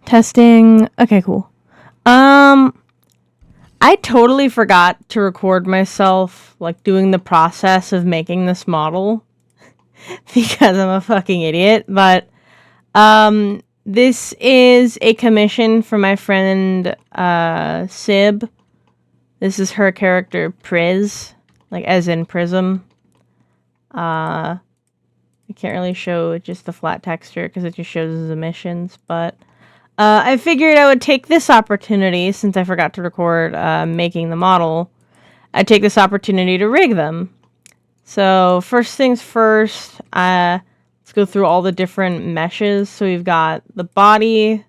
Testing. Okay, cool. I totally forgot to record myself, like, doing the process of making this model because I'm a fucking idiot. But, this is a commission from my friend, Sib. This is her character, Priz, like, as in Prism. I can't really show just the flat texture because it just shows his emissions, but I figured I would take this opportunity, since I forgot to record making the model, I'd take this opportunity to rig them. So first things first, let's go through all the different meshes. So we've got the body.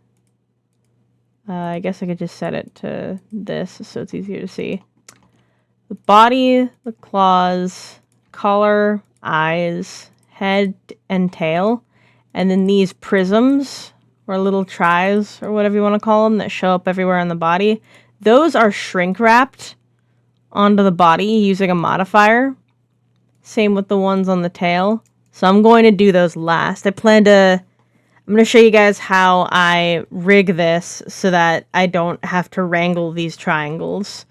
I guess I could just set it to this so it's easier to see. The body, the claws, collar, eyes, head, and tail. And then these prisms, or little tries, or whatever you want to call them, that show up everywhere on the body. Those are shrink wrapped onto the body using a modifier. Same with the ones on the tail. So I'm going to do those last. I'm going to show you guys how I rig this so that I don't have to wrangle these triangles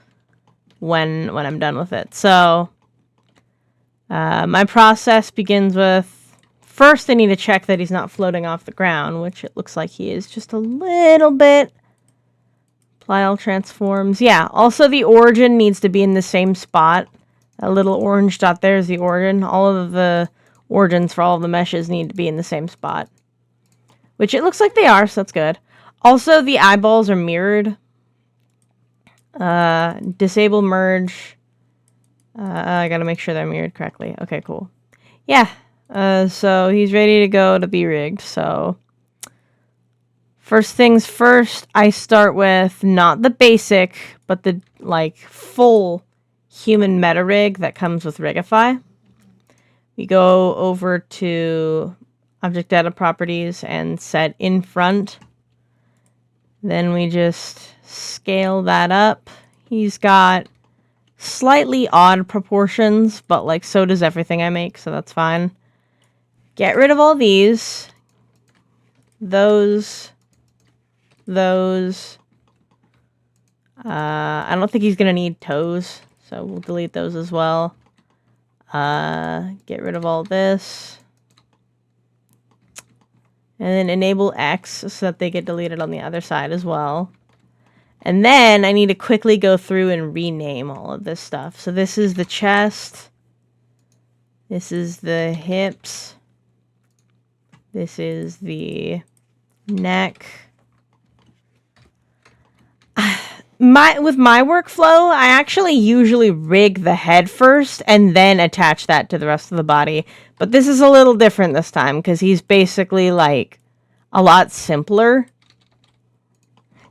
when I'm done with it. So my process begins with, first I need to check that he's not floating off the ground, which it looks like he is just a little bit. Apply all transforms. Yeah, also the origin needs to be in the same spot. That little orange dot there is the origin. All of the origins for all of the meshes need to be in the same spot. Which it looks like they are, so that's good. Also, the eyeballs are mirrored. Disable merge. I gotta make sure they're mirrored correctly. Okay, cool. Yeah, so he's ready to go to be rigged, so... First things first, I start with not the basic, but the, like, full human meta rig that comes with Rigify. We go over to Object Data Properties and set in front. Then we just scale that up. He's got slightly odd proportions, but, like, so does everything I make, so that's fine. Get rid of all these. Those. I don't think he's gonna need toes, so we'll delete those as well. Get rid of all this. And then enable X so that they get deleted on the other side as well. And then I need to quickly go through and rename all of this stuff. So this is the chest. This is the hips. This is the neck. With my workflow, I actually usually rig the head first and then attach that to the rest of the body. But this is a little different this time because he's basically like a lot simpler.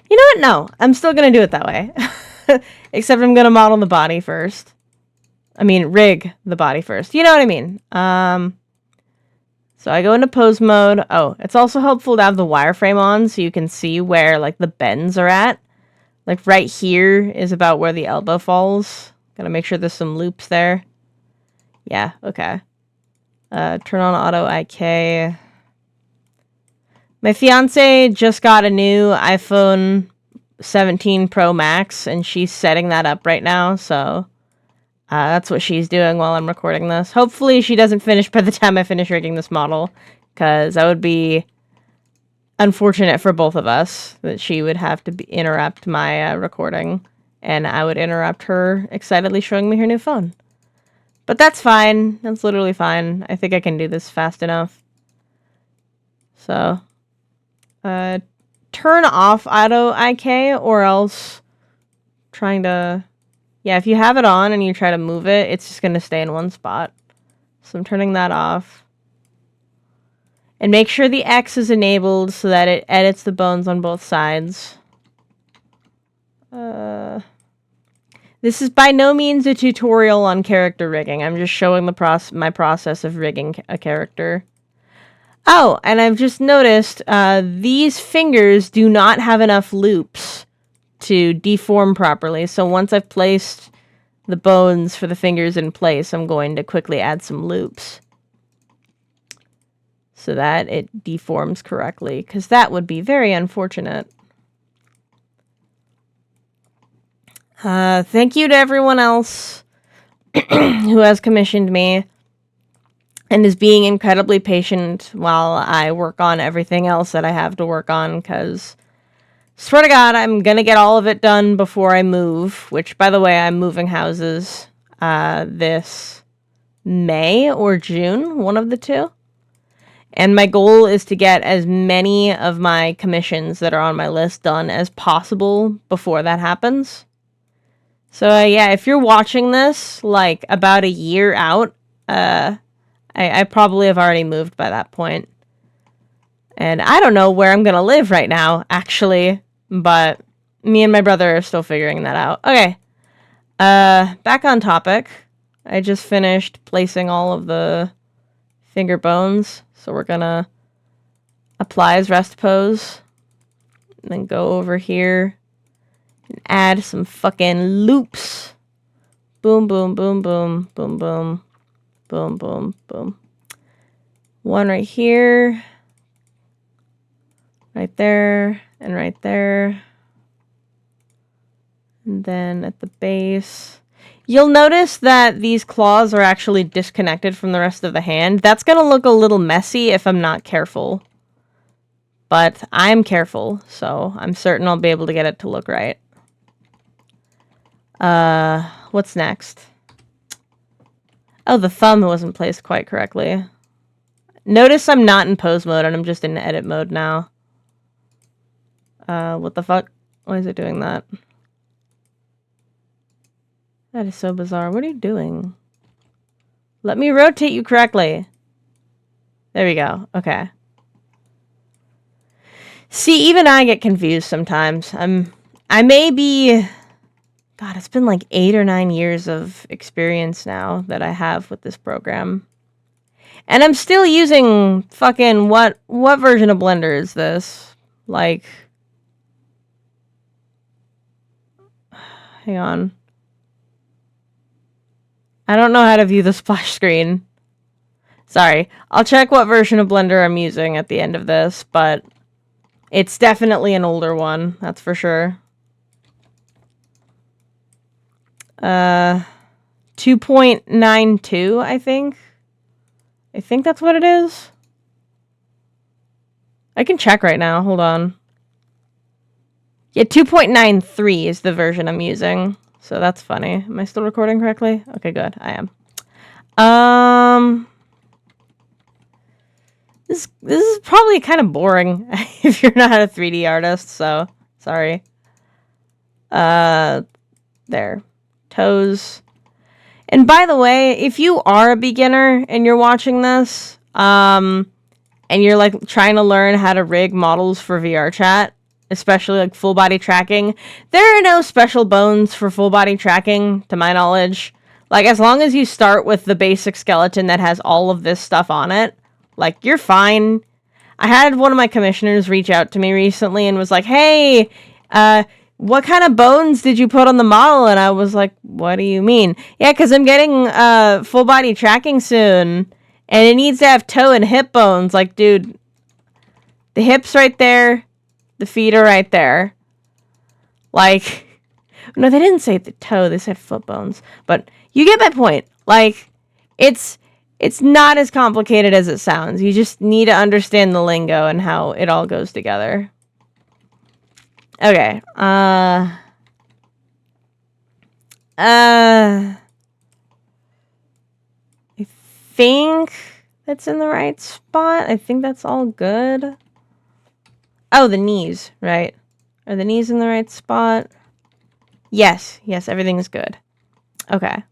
You know what? No, I'm still going to do it that way. Except I'm going to model the body first. I mean, rig the body first. You know what I mean? So I go into pose mode. Oh, it's also helpful to have the wireframe on so you can see where like the bends are at. Like right here is about where the elbow falls. Gotta make sure there's some loops there. Yeah, okay. Turn on auto IK. My fiance just got a new iPhone 17 Pro Max, and she's setting that up right now, so that's what she's doing while I'm recording this. Hopefully she doesn't finish by the time I finish rigging this model, because that would be unfortunate for both of us, that she would have to interrupt my recording, and I would interrupt her excitedly showing me her new phone. But that's fine. That's literally fine. I think I can do this fast enough. So, turn off auto IK, or else trying to... Yeah, if you have it on and you try to move it, it's just going to stay in one spot. So I'm turning that off. And make sure the X is enabled so that it edits the bones on both sides. This is by no means a tutorial on character rigging. I'm just showing my process of rigging a character. Oh, and I've just noticed these fingers do not have enough loops to deform properly. So once I've placed the bones for the fingers in place, I'm going to quickly add some loops. so that it deforms correctly, because that would be very unfortunate. Thank you to everyone else who has commissioned me and is being incredibly patient while I work on everything else that I have to work on, because swear to God, I'm gonna get all of it done before I move, which, by the way, I'm moving houses this May or June, one of the two. And my goal is to get as many of my commissions that are on my list done as possible before that happens. So yeah, if you're watching this like about a year out, I probably have already moved by that point. And I don't know where I'm gonna live right now, actually, but me and my brother are still figuring that out. Okay, back on topic. I just finished placing all of the finger bones, so we're gonna apply his rest pose, and then go over here and add some fucking loops. Boom, boom, boom, boom, boom, boom, boom, boom, boom. One right here, right there, and right there. And then at the base, you'll notice that these claws are actually disconnected from the rest of the hand. That's going to look a little messy if I'm not careful. But I'm careful, so I'm certain I'll be able to get it to look right. What's next? Oh, the thumb wasn't placed quite correctly. Notice I'm not in pose mode and I'm just in edit mode now. What the fuck? Why is it doing that? That is so bizarre. What are you doing? Let me rotate you correctly. There we go. Okay. See, even I get confused sometimes. I may be... God, it's been like 8 or 9 years of experience now that I have with this program. And I'm still using fucking... What version of Blender is this? Like... Hang on. I don't know how to view the splash screen. Sorry. I'll check what version of Blender I'm using at the end of this, but it's definitely an older one, that's for sure. 2.92, I think. I think that's what it is. I can check right now. Hold on. Yeah, 2.93 is the version I'm using. So that's funny. Am I still recording correctly? Okay, good. I am. This is probably kind of boring if you're not a 3D artist, so sorry. There. Toes. And by the way, if you are a beginner and you're watching this, and you're like trying to learn how to rig models for VR chat, especially like full body tracking, there are no special bones for full body tracking, to my knowledge. Like, as long as you start with the basic skeleton that has all of this stuff on it, like, you're fine. I had one of my commissioners reach out to me recently and was like, hey, what kind of bones did you put on the model? And I was like, what do you mean? Yeah, because I'm getting full body tracking soon, and it needs to have toe and hip bones. Like, dude, the hip's right there, the feet are right there. Like, no, they didn't say the toe, they said foot bones. But you get my point. Like, it's not as complicated as it sounds. You just need to understand the lingo and how it all goes together. Okay. I think that's in the right spot. I think that's all good. Oh, the knees, right? Are the knees in the right spot? Yes, everything is good. Okay.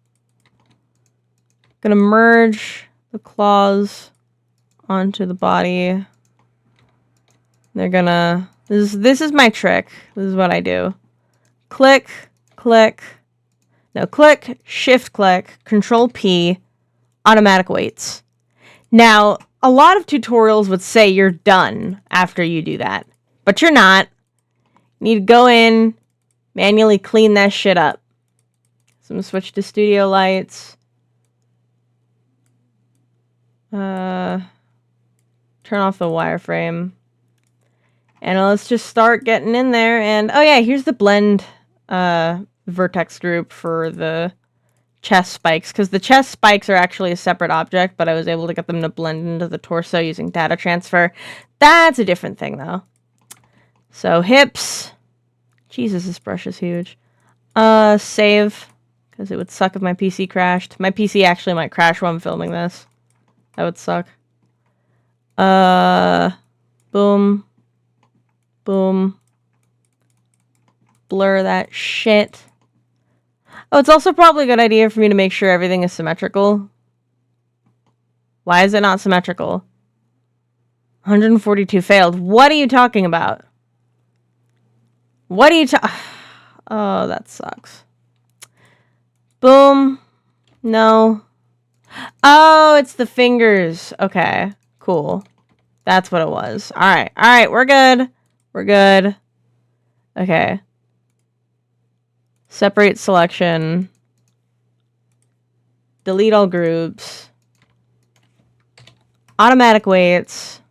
Gonna merge the claws onto the body. They're gonna... This is my trick. This is what I do. Click, click. No, click, shift click, control P, automatic weights. Now, a lot of tutorials would say you're done after you do that, but you're not. You need to go in, manually clean that shit up. So I'm gonna switch to studio lights. Turn turn off the wireframe. And let's just start getting in there. And, oh yeah, here's the blend vertex group for the chest spikes. Because the chest spikes are actually a separate object, but I was able to get them to blend into the torso using data transfer. That's a different thing, though. So, hips. Jesus, this brush is huge. Save. Because it would suck if my PC crashed. My PC actually might crash while I'm filming this. That would suck. Boom. Boom. Blur that shit. Oh, it's also probably a good idea for me to make sure everything is symmetrical. Why is it not symmetrical? 142 failed. What are you talking about? What are you Oh, that sucks. Boom. No. Oh, it's the fingers. Okay, cool. That's what it was. Alright, alright, we're good. We're good. Okay. Separate selection. Delete all groups. Automatic weights.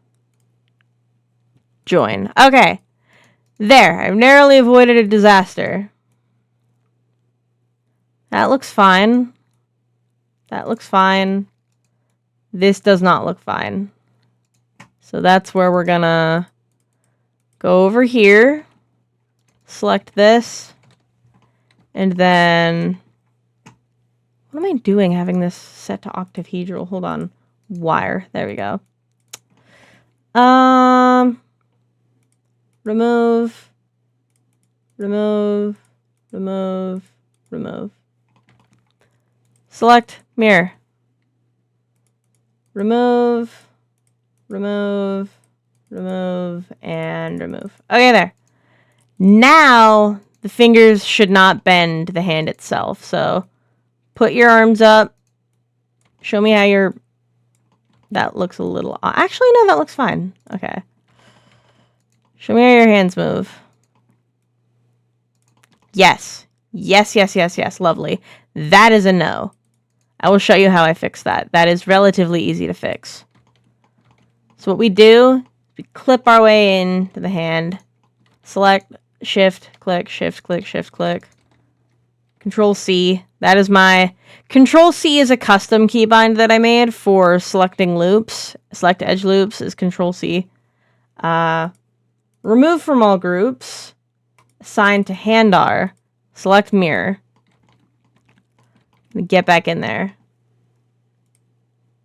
Join. Okay. There. I've narrowly avoided a disaster. That looks fine. That looks fine. This does not look fine. So that's where we're gonna go over here. Select this. And then... What am I doing having this set to octahedral? Hold on. Wire. There we go. Remove. Remove. Remove. Remove. Select mirror. Remove. Remove. Remove. And remove. Okay, there. Now, the fingers should not bend the hand itself. So, put your arms up. Show me how your... That looks a little... Actually, no, that looks fine. Okay. Show me how your hands move. Yes. Yes, yes, yes, yes. Lovely. That is a no. I will show you how I fix that. That is relatively easy to fix. So what we do, we clip our way into the hand. Select, shift, click, shift, click, shift, click. Control C. That is my... Control C is a custom keybind that I made for selecting loops. Select edge loops is Control C. Remove from all groups. Assign to hand R. Select mirror. Get back in there.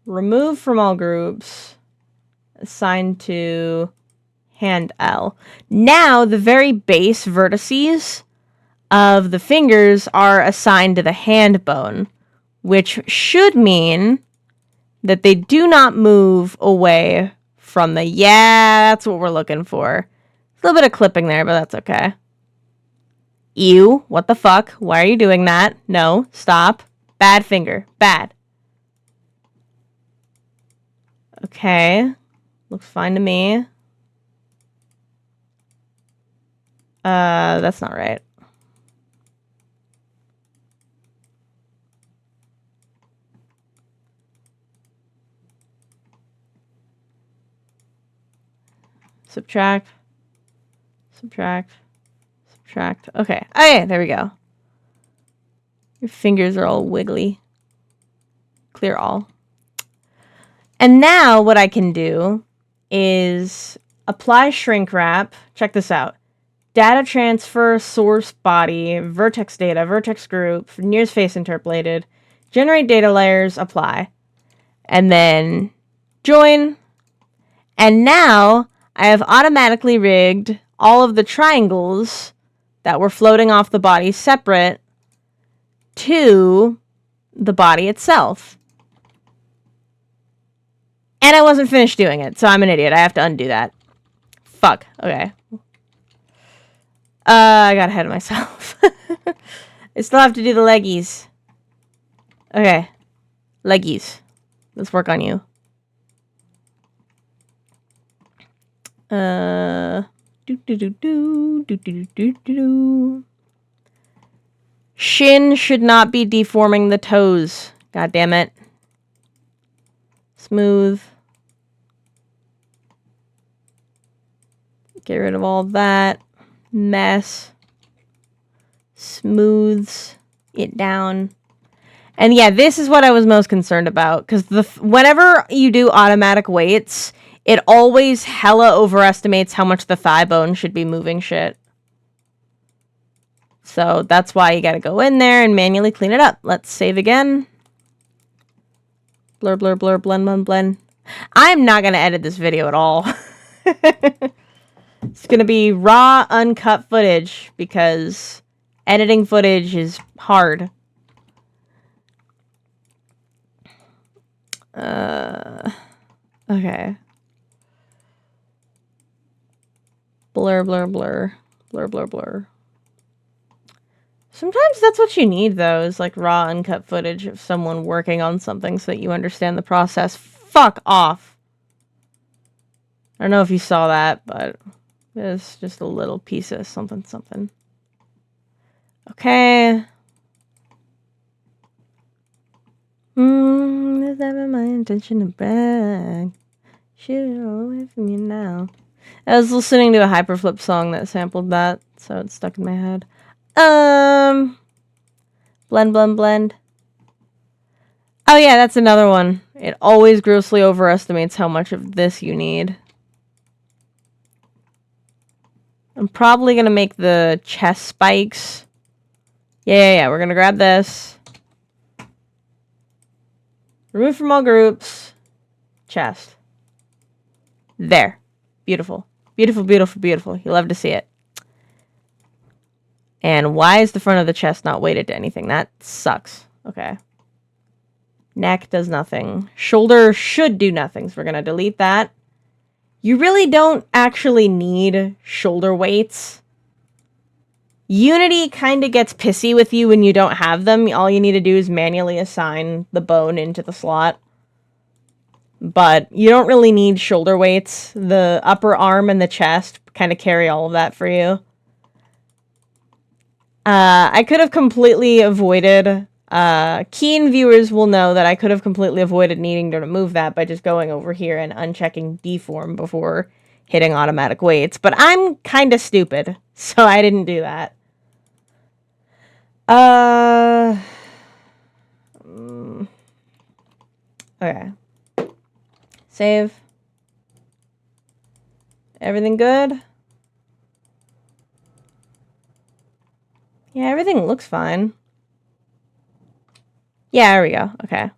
Remove from all groups. Assign to hand L. Now the very base vertices of the fingers are assigned to the hand bone, which should mean that they do not move away from the... Yeah, that's what we're looking for. A little bit of clipping there, but that's okay. Ew, what the fuck? Why are you doing that? No, stop. Bad finger. Bad. Okay. Looks fine to me. That's not right. Subtract. Subtract. Subtract. Okay. Oh yeah, there we go. Your fingers are all wiggly. Clear all. And now what I can do is apply shrink wrap. Check this out. Data transfer, source body, vertex data, vertex group, nearest face interpolated, generate data layers, apply. And then join. And now I have automatically rigged all of the triangles that were floating off the body separate to the body itself. And I wasn't finished doing it, so I'm an idiot. I have to undo that. Fuck. Okay. I got ahead of myself. I still have to do the leggies. Okay. Leggies. Let's work on you. Shin should not be deforming the toes. God damn it. Smooth. Get rid of all that mess. Smooths it down. And yeah, this is what I was most concerned about, because whenever you do automatic weights, it always hella overestimates how much the thigh bone should be moving shit. So that's why you gotta go in there and manually clean it up. Let's save again. Blur, blur, blur, blend, blend, blend. I'm not gonna edit this video at all. It's gonna be raw, uncut footage, because editing footage is hard. Okay. Blur, blur, blur. Blur, blur, blur. Sometimes that's what you need, though, is like raw, uncut footage of someone working on something so that you understand the process. Fuck off. I don't know if you saw that, but it's just a little piece of something, something. Okay. It's never my intention to brag. Shoot it all away from you now. I was listening to a Hyperflip song that sampled that, so it's stuck in my head. Blend, blend, blend. Oh yeah, that's another one. It always grossly overestimates how much of this you need. I'm probably gonna make the chest spikes. Yeah, we're gonna grab this. Remove from all groups. Chest. There. Beautiful. Beautiful, beautiful, beautiful. You love to see it. And why is the front of the chest not weighted to anything? That sucks. Okay. Neck does nothing. Shoulder should do nothing, so we're going to delete that. You really don't actually need shoulder weights. Unity kind of gets pissy with you when you don't have them. All you need to do is manually assign the bone into the slot. But you don't really need shoulder weights. The upper arm and the chest kind of carry all of that for you. I could have completely avoided... keen viewers will know that I could have completely avoided needing to remove that by just going over here and unchecking deform before hitting automatic weights. But I'm kind of stupid, so I didn't do that. Okay. Save. Everything good? Yeah, everything looks fine. Yeah, there we go. Okay.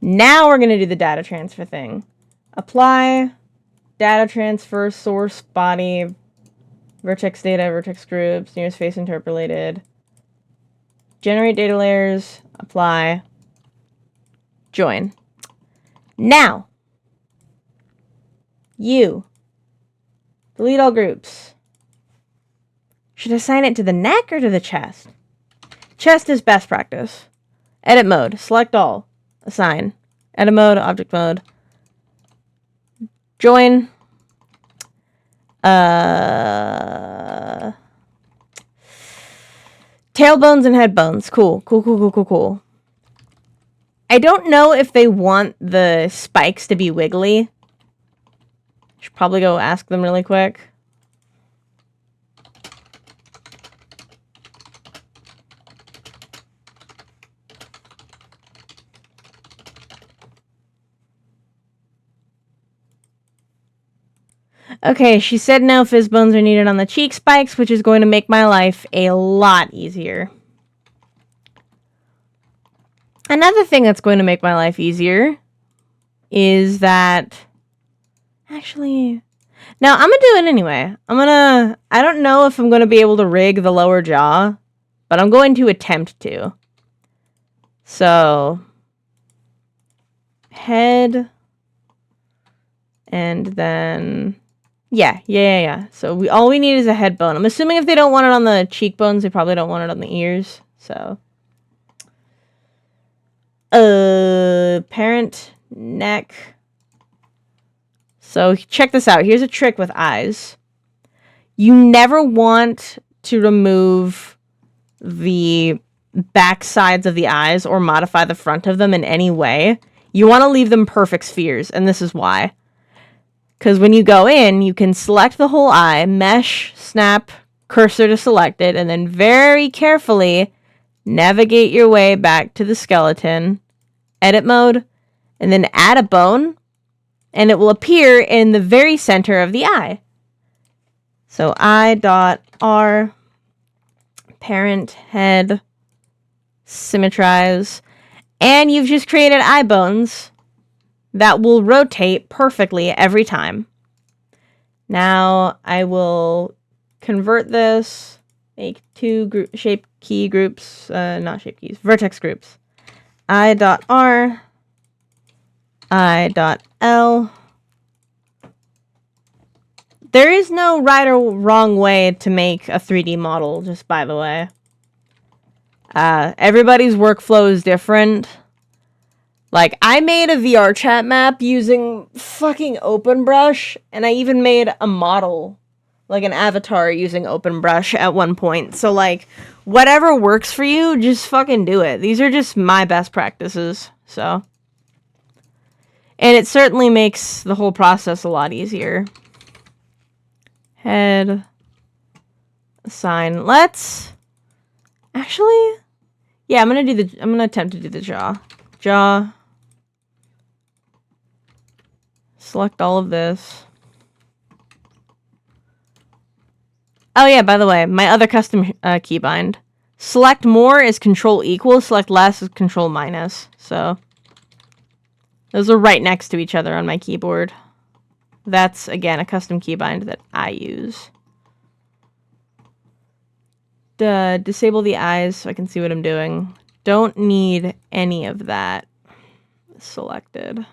Now we're going to do the data transfer thing. Apply, data transfer, source, body, vertex data, vertex groups, nearest face interpolated. Generate data layers, apply, join. Now, you delete all groups. Should I assign it to the neck or to the chest? Chest is best practice. Edit mode, select all, assign. Edit mode, object mode. Join. Tailbones and head bones. Cool. Cool. I don't know if they want the spikes to be wiggly. Should probably go ask them really quick. Okay, she said no fizz bones are needed on the cheek spikes, which is going to make my life a lot easier. Another thing that's going to make my life easier is that... Actually... Now, I'm going to do it anyway. I don't know if I'm going to be able to rig the lower jaw, but I'm going to attempt to. So... Head... And then... Yeah. So all we need is a head bone. I'm assuming if they don't want it on the cheekbones, they probably don't want it on the ears. So... Parent, neck. So check this out. Here's a trick with eyes. You never want to remove the back sides of the eyes or modify the front of them in any way. You want to leave them perfect spheres, and this is why. Because when you go in, you can select the whole eye, mesh, snap, cursor to select it, and then very carefully navigate your way back to the skeleton, edit mode, and then add a bone, and it will appear in the very center of the eye. So I.R, parent, head, symmetrize, and you've just created eye bones that will rotate perfectly every time. Now I will convert this, make two shape key groups, not shape keys, vertex groups. I.R, I.L. There is no right or wrong way to make a 3D model, just by the way. Everybody's workflow is different. Like, I made a VR chat map using fucking OpenBrush, and I even made a model, like an avatar using OpenBrush at one point. So, like, whatever works for you, just fucking do it. These are just my best practices, so. And it certainly makes the whole process a lot easier. Head, assign. Let's actually, yeah, I'm gonna attempt to do the jaw. Jaw. Select all of this. Oh yeah, by the way, my other custom keybind. Select more is control equal, select less is control minus. So those are right next to each other on my keyboard. That's, again, a custom keybind that I use. Disable the eyes so I can see what I'm doing. Don't need any of that selected.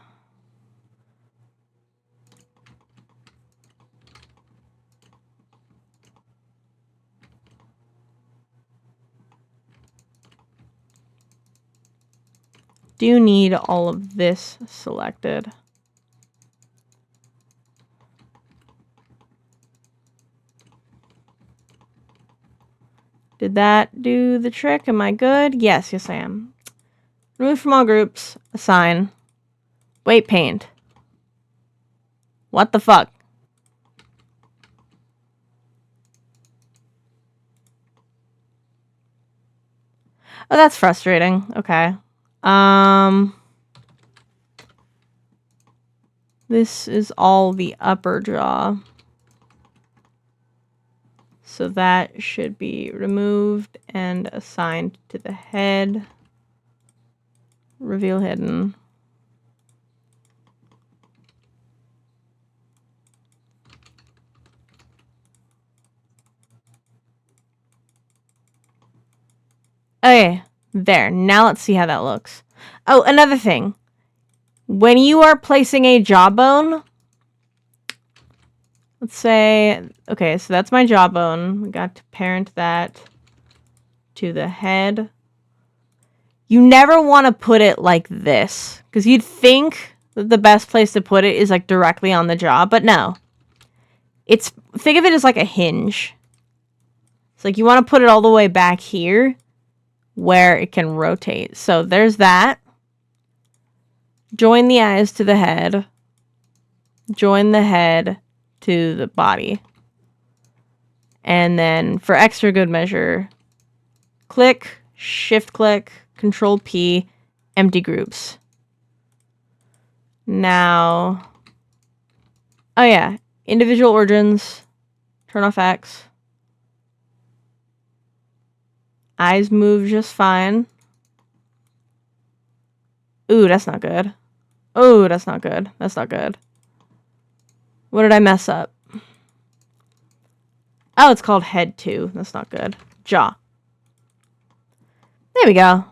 Do need all of this selected. Did that do the trick? Am I good? Yes, I am. Remove from all groups. Assign. Weight paint. What the fuck? Oh, that's frustrating. Okay. This is all the upper jaw. So that should be removed and assigned to the head. Reveal hidden. Okay, there. Now let's see how that looks. Oh, another thing. When you are placing a jawbone, let's say, okay, so that's my jawbone. We got to parent that to the head. You never want to put it like this, because you'd think that the best place to put it is like directly on the jaw, but no. Think of it as like a hinge. It's like you want to put it all the way back here where it can rotate. So there's that. Join the eyes to the head. Join the head to the body. And then for extra good measure, click, shift click, control P, empty groups. Now, oh yeah, individual origins, turn off X. Eyes move just fine. Ooh, that's not good. Oh, that's not good. That's not good. What did I mess up? Oh, it's called head 2. That's not good. Jaw. There we go.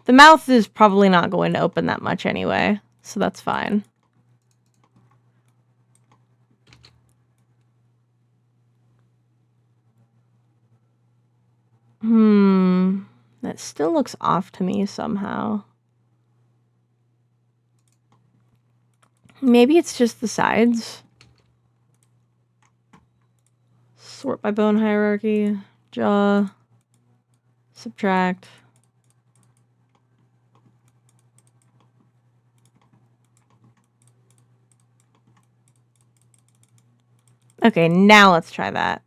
The mouth is probably not going to open that much anyway, so that's fine. That still looks off to me somehow. Maybe it's just the sides. Sort by bone hierarchy. Jaw. Subtract. Okay, now let's try that.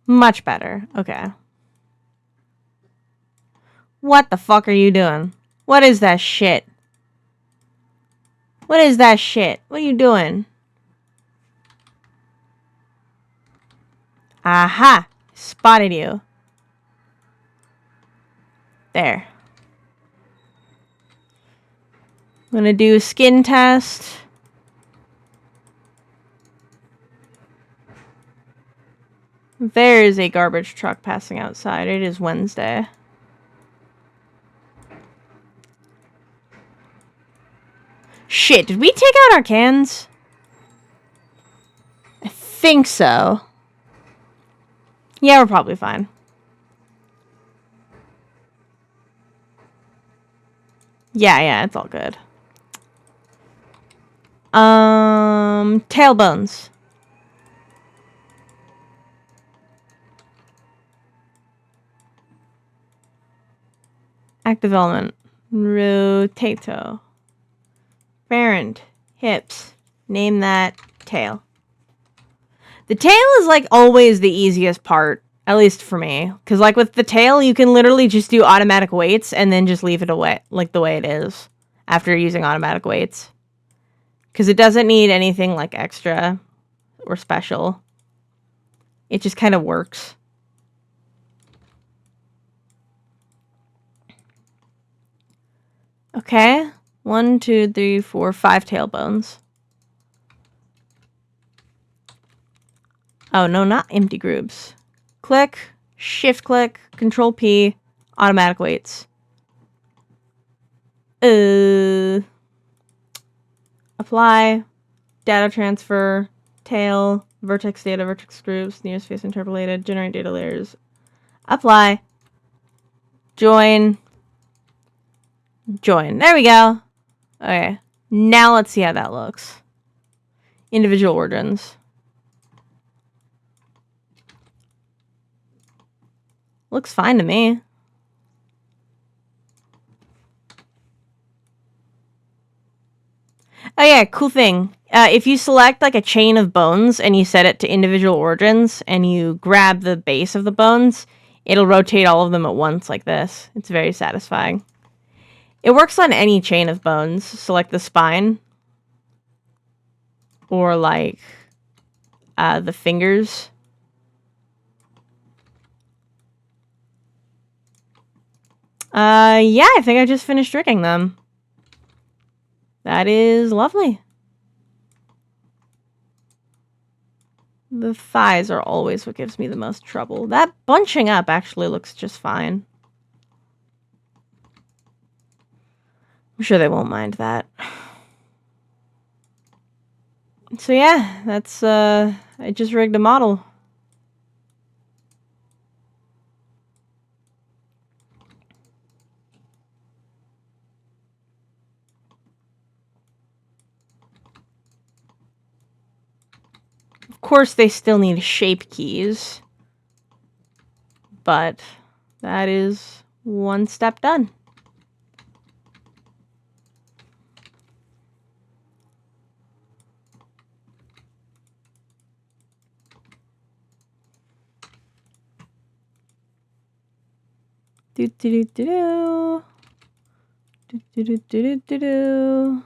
Much better. Okay. What the fuck are you doing? What is that shit? What is that shit? What are you doing? Aha! Spotted you. There. I'm gonna do a skin test. There is a garbage truck passing outside. It is Wednesday. Shit, did we take out our cans? I think so. Yeah, we're probably fine. Yeah, it's all good. Tailbones. Active element. Rotato. Parent. Hips. Name that tail. The tail is like always the easiest part, at least for me. Because like with the tail, you can literally just do automatic weights and then just leave it away like the way it is after using automatic weights. Because it doesn't need anything like extra or special. It just kind of works. Okay. 1, 2, 3, 4, 5 tailbones. Oh, no, not empty groups. Click, shift click, control P, automatic weights. Apply, data transfer, tail, vertex data, vertex groups, nearest face interpolated, generate data layers. Apply, join. There we go. Okay, now let's see how that looks. Individual origins. Looks fine to me. Oh yeah, cool thing. If you select like a chain of bones and you set it to individual origins and you grab the base of the bones, it'll rotate all of them at once like this. It's very satisfying. It works on any chain of bones. Select the spine. Or like the fingers. Yeah, I think I just finished rigging them. That is lovely. The thighs are always what gives me the most trouble. That bunching up actually looks just fine. I'm sure they won't mind that. So yeah, that's, I just rigged a model. Of course, they still need shape keys. But that is one step done. Do do do do do do do do do do.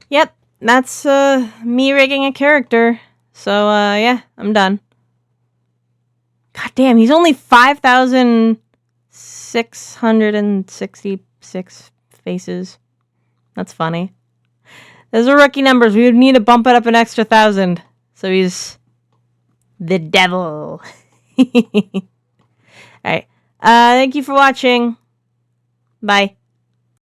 Yep, that's me rigging a character. So yeah, I'm done. God damn, he's only 5,666 faces. That's funny. Those are rookie numbers. We would need to bump it up an extra 1,000. So he's the devil. Alright. Thank you for watching. Bye.